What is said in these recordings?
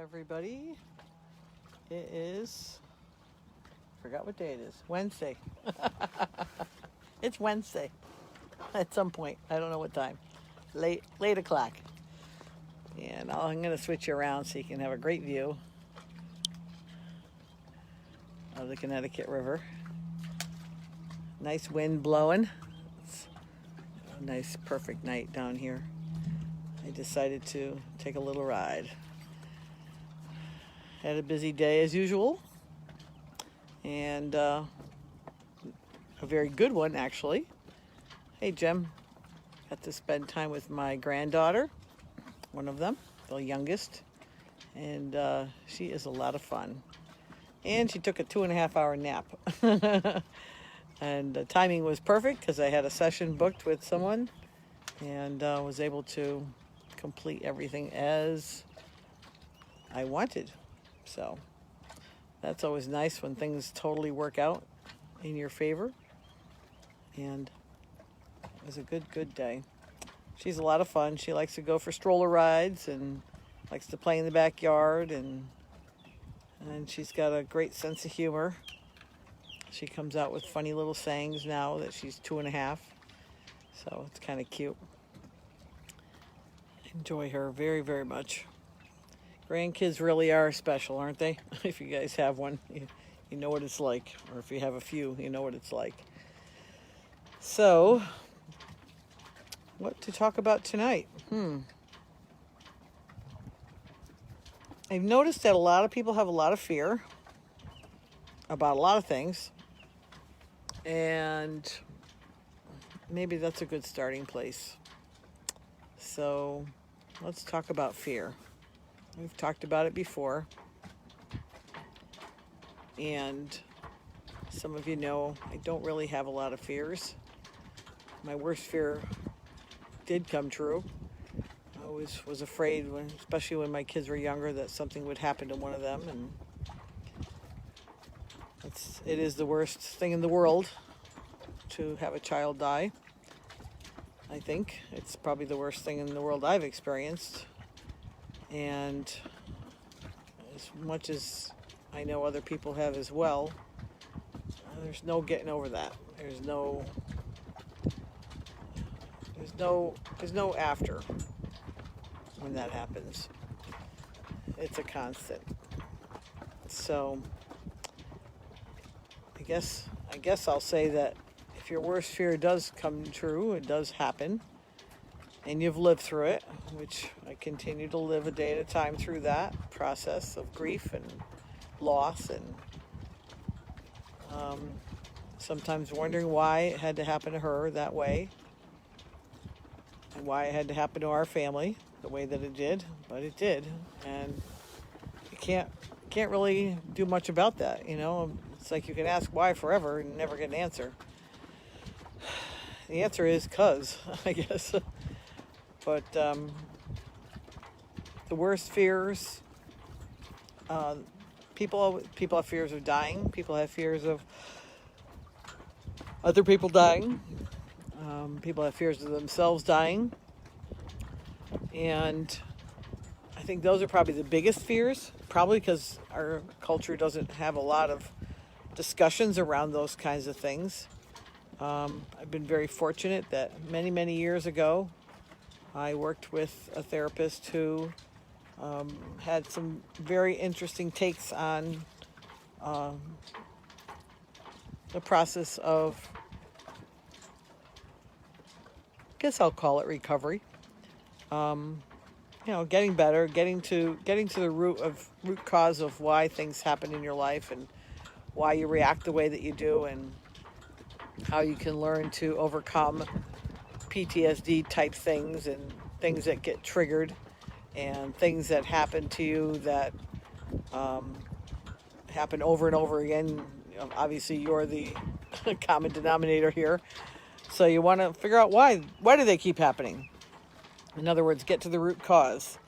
everybody. It is, forgot what day it is. Wednesday. It's Wednesday at some point. I don't know what time. Late o'clock. And I'm going to switch you around so you can have a great view of the Connecticut River. Nice wind blowing. It's a nice, perfect night down here. I decided to take a little ride. Had a busy day as usual, and a very good one, actually. Hey, Jim. Got to spend time with my granddaughter, one of them, the youngest, and she is a lot of fun. And she took a 2.5-hour nap. And the timing was perfect because I had a session booked with someone and was able to complete everything as I wanted. So that's always nice when things totally work out in your favor. And it was a good day. She's a lot of fun. She likes to go for stroller rides and likes to play in the backyard, and she's got a great sense of humor. She comes out with funny little sayings now that she's 2.5. So it's kind of cute. Enjoy her very, very much. Grandkids really are special, aren't they? If you guys have one, you know what it's like. Or if you have a few, you know what it's like. So, what to talk about tonight? I've noticed that a lot of people have a lot of fear about a lot of things. And maybe that's a good starting place. So, let's talk about fear. We've talked about it before. And some of you know I don't really have a lot of fears. My worst fear did come true. I always was afraid, especially when my kids were younger, that something would happen to one of them. And it is the worst thing in the world to have a child die. I think it's probably the worst thing in the world I've experienced. And as much as I know other people have as well, there's no getting over that. There's no after when that happens. It's a constant. So I guess I'll say that if your worst fear does come true, it does happen, and you've lived through it, which I continue to live a day at a time through that process of grief and loss, and sometimes wondering why it had to happen to her that way, and why it had to happen to our family the way that it did, but it did, and you can't really do much about that, you know. It's like you can ask why forever and never get an answer. The answer is 'cause, I guess. But the worst fears, people have fears of dying. People have fears of other people dying. People have fears of themselves dying. And I think those are probably the biggest fears, probably because our culture doesn't have a lot of discussions around those kinds of things. I've been very fortunate that many years ago, I worked with a therapist who had some very interesting takes on the process of, I guess I'll call it recovery. Getting better, getting to the root cause of why things happen in your life and why you react the way that you do, and how you can learn to overcome PTSD type things and things that get triggered and things that happen to you that happen over and over again. Obviously, you're the common denominator here. So you want to figure out why do they keep happening? In other words, get to the root cause.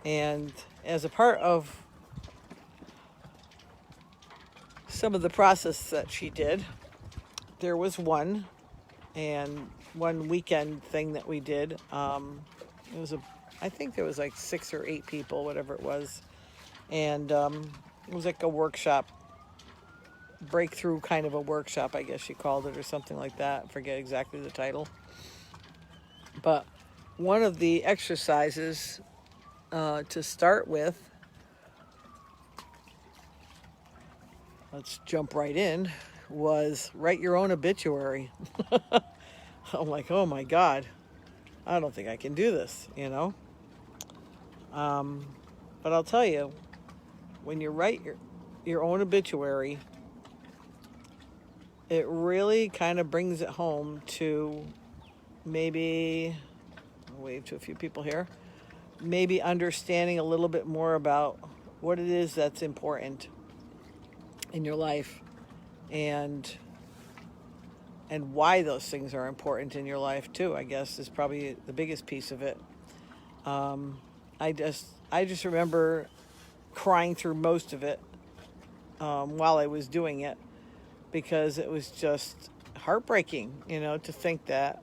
And as a part of some of the process that she did, there was one weekend thing that we did. I think there was like 6 or 8 people, whatever it was. And it was like a workshop, breakthrough kind of a workshop, I guess she called it, or something like that. I forget exactly the title. But one of the exercises to start with, let's jump right in, was write your own obituary. I'm like, oh my God, I don't think I can do this, you know? But I'll tell you, when you write your own obituary, it really kind of brings it home to maybe, I'll wave to a few people here, maybe understanding a little bit more about what it is that's important in your life, and why those things are important in your life too, I guess, is probably the biggest piece of it. I just remember crying through most of it while I was doing it, because it was just heartbreaking, to think that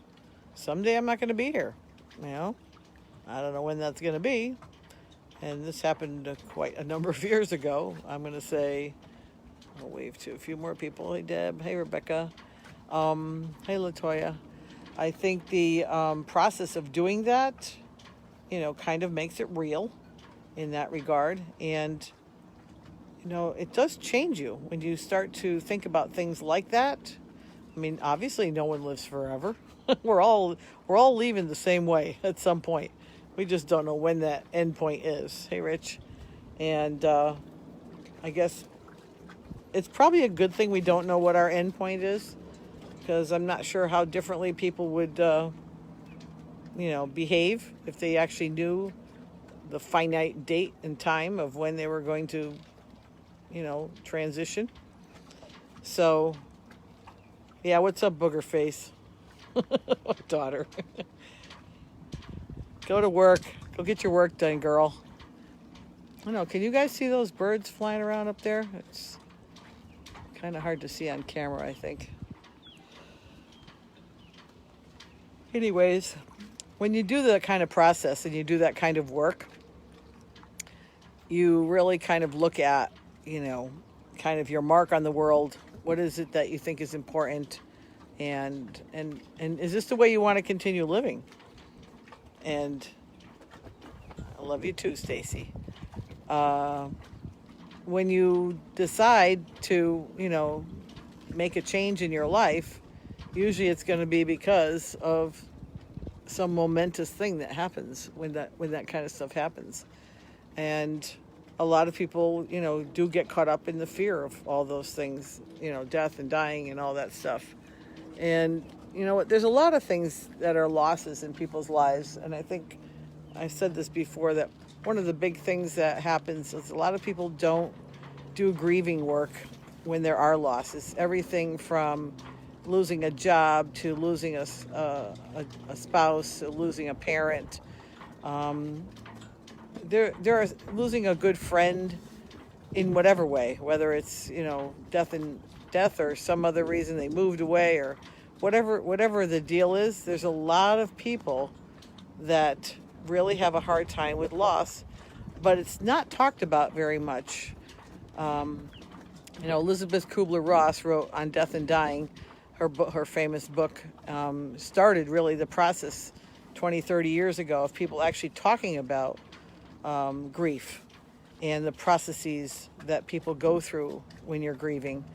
someday I'm not going to be here. I don't know when that's going to be. And this happened quite a number of years ago. I'm going to say, I'll wave to a few more people. Hey, Deb. Hey, Rebecca. Hey, LaToya. I think the process of doing that, kind of makes it real in that regard. And, it does change you when you start to think about things like that. I mean, obviously, no one lives forever. We're all leaving the same way at some point. We just don't know when that end point is. Hey, Rich. And I guess it's probably a good thing we don't know what our end point is, because I'm not sure how differently people would, behave if they actually knew the finite date and time of when they were going to, transition. So, yeah, what's up, Booger Face? Daughter. Go to work. Go get your work done, girl. I don't know. Can you guys see those birds flying around up there? It's kind of hard to see on camera, I think. Anyways, when you do that kind of process and you do that kind of work, you really kind of look at, kind of your mark on the world. What is it that you think is important? And is this the way you want to continue living? And I love you too, Stacy. When you decide to, make a change in your life, usually it's going to be because of some momentous thing that happens when that kind of stuff happens. And a lot of people, do get caught up in the fear of all those things, death and dying and all that stuff. And there's a lot of things that are losses in people's lives. And I think I said this before, that one of the big things that happens is a lot of people don't do grieving work when there are losses. Everything from losing a job to losing a spouse, to losing a parent. They're losing a good friend in whatever way, whether it's, death or some other reason they moved away, or whatever the deal is. There's a lot of people that really have a hard time with loss, but it's not talked about very much. Elizabeth Kubler-Ross wrote on Death and Dying, her famous book, started really the process 20, 30 years ago of people actually talking about grief and the processes that people go through when you're grieving.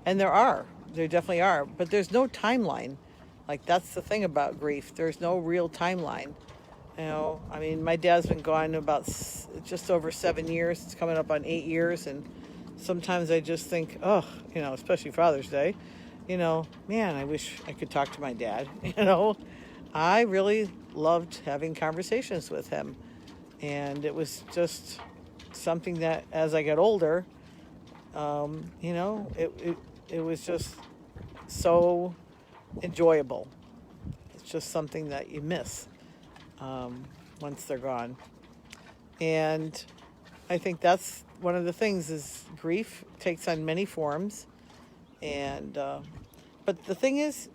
And there definitely are, but there's no timeline. Like, that's the thing about grief. There's no real timeline. My dad's been gone about just over 7 years. It's coming up on 8 years. And sometimes I just think, especially Father's Day, man, I wish I could talk to my dad. I really loved having conversations with him. And it was just something that, as I got older, it was just so enjoyable. It's just something that you miss once they're gone. And I think that's one of the things, is grief takes on many forms. And but the thing is,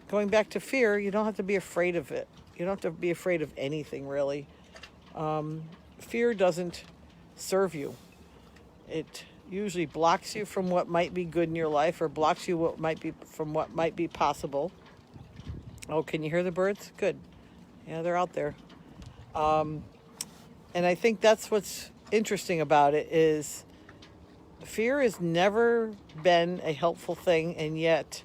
going back to fear, you don't have to be afraid of it. You don't have to be afraid of anything, really. Fear doesn't serve you. it usually blocks you from what might be good in your life, or blocks you from what might be possible. Oh, can you hear the birds? Good. Yeah, they're out there. And I think that's what's interesting about it is fear has never been a helpful thing, and yet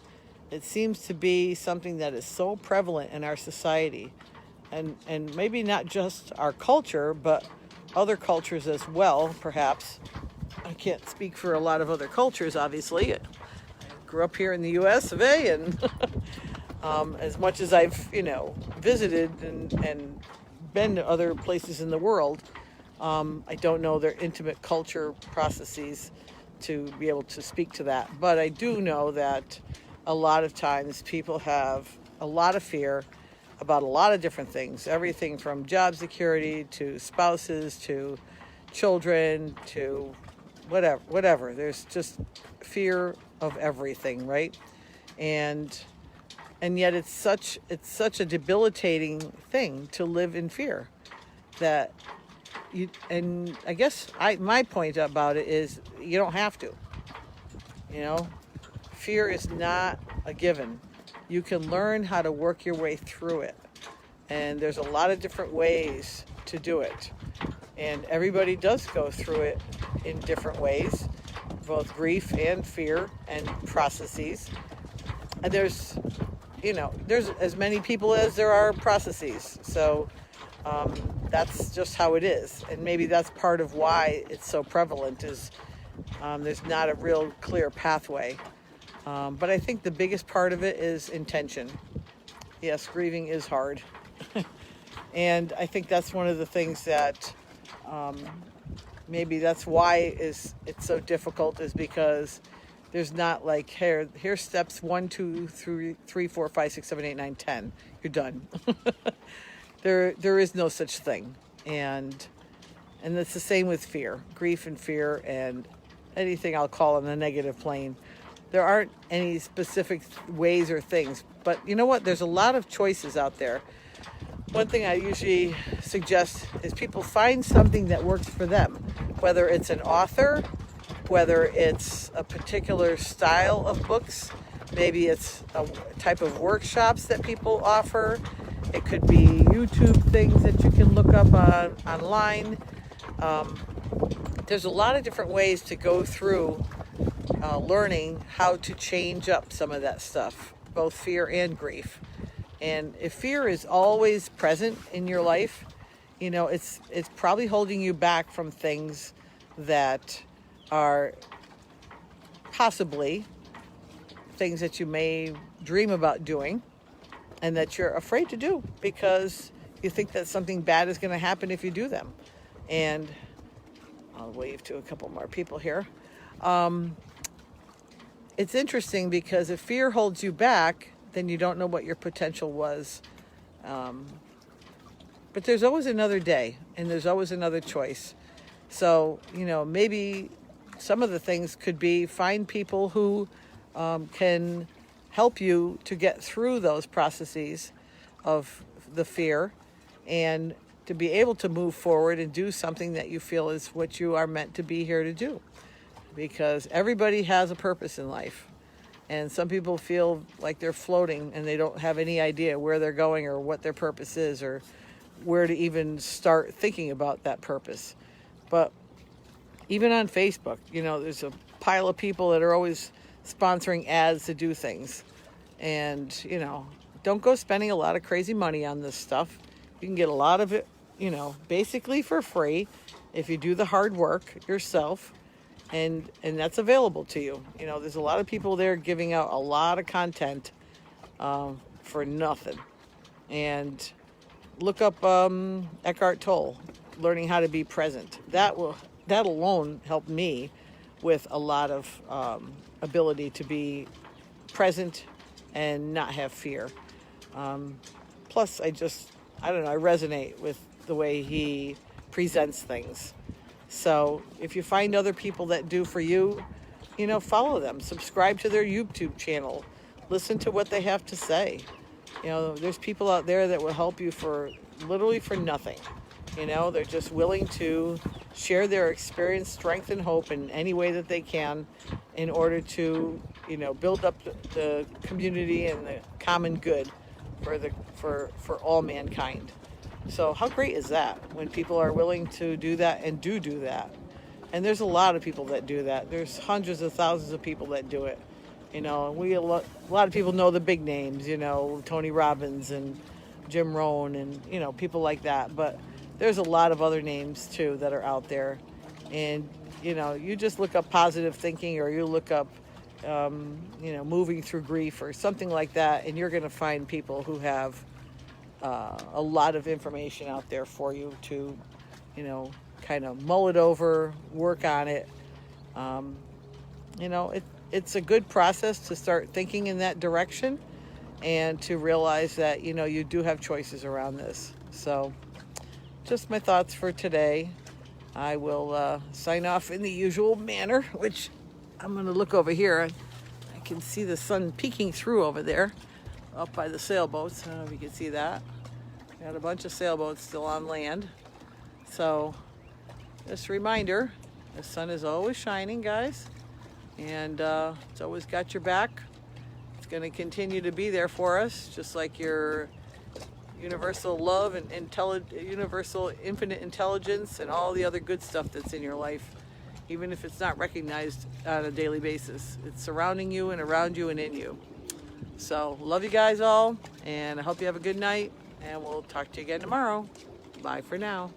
it seems to be something that is so prevalent in our society, and maybe not just our culture, but other cultures as well, perhaps. I can't speak for a lot of other cultures, obviously. I grew up here in the US of A, and as much as I've, visited and been to other places in the world, I don't know their intimate culture processes to be able to speak to that. But I do know that a lot of times people have a lot of fear about a lot of different things, everything from job security to spouses to children to whatever. There's just fear of everything, right? And yet it's such a debilitating thing to live in fear that and I guess my point about it is you don't have to. Fear is not a given. You can learn how to work your way through it. And there's a lot of different ways to do it. And everybody does go through it in different ways, both grief and fear and processes. And there's as many people as there are processes. So that's just how it is. And maybe that's part of why it's so prevalent is there's not a real clear pathway. But I think the biggest part of it is intention. Yes, grieving is hard. And I think that's one of the things that maybe that's why it's so difficult, is because there's not like, here's steps 1, 2, 3, 4, 5, 6, 7, 8, 9, 10. You're done. There is no such thing. And it's the same with fear, grief and fear, and anything I'll call on the negative plane. There aren't any specific ways or things, but you know what? There's a lot of choices out there. One thing I usually suggest is people find something that works for them, whether it's an author, whether it's a particular style of books, maybe it's a type of workshops that people offer. It could be YouTube things that you can look up online. There's a lot of different ways to go through learning how to change up some of that stuff, both fear and grief. And if fear is always present in your life, it's probably holding you back from things that are possibly things that you may dream about doing and that you're afraid to do because you think that something bad is going to happen if you do them. And I'll wave to a couple more people here. It's interesting because if fear holds you back, then you don't know what your potential was. But there's always another day, and there's always another choice. So, maybe some of the things could be find people who can help you to get through those processes of the fear and to be able to move forward and do something that you feel is what you are meant to be here to do. Because everybody has a purpose in life. And some people feel like they're floating and they don't have any idea where they're going or what their purpose is or where to even start thinking about that purpose. But even on Facebook, there's a pile of people that are always sponsoring ads to do things. And, don't go spending a lot of crazy money on this stuff. You can get a lot of it, basically for free if you do the hard work yourself. And that's available to you. There's a lot of people there giving out a lot of content for nothing. And look up Eckhart Tolle, Learning How to Be Present. That alone helped me with a lot of ability to be present and not have fear. Plus, I resonate with the way he presents things. So if you find other people that do for you, follow them, subscribe to their YouTube channel, listen to what they have to say. There's people out there that will help you for literally for nothing. They're just willing to share their experience, strength, and hope in any way that they can in order to, build up the community and the common good for all mankind. So how great is that when people are willing to do that and do that? And there's a lot of people that do that. There's hundreds of thousands of people that do it. And a lot of people know the big names, Tony Robbins and Jim Rohn and, people like that. But there's a lot of other names too that are out there. And, you just look up positive thinking, or you look up, moving through grief or something like that. And you're going to find people who have a lot of information out there for you to, kind of mull it over, work on it. It's a good process to start thinking in that direction and to realize that, you do have choices around this. So just my thoughts for today. I will sign off in the usual manner, which I'm going to look over here. I can see the sun peeking through over there up by the sailboats. I don't know if you can see that. Got a bunch of sailboats still on land. So just a reminder, the sun is always shining, guys, and it's always got your back. It's going to continue to be there for us, just like your universal love and universal infinite intelligence and all the other good stuff that's in your life, even if it's not recognized on a daily basis. It's surrounding you and around you and in you. So love you guys all, and I hope you have a good night, and we'll talk to you again tomorrow. Bye for now.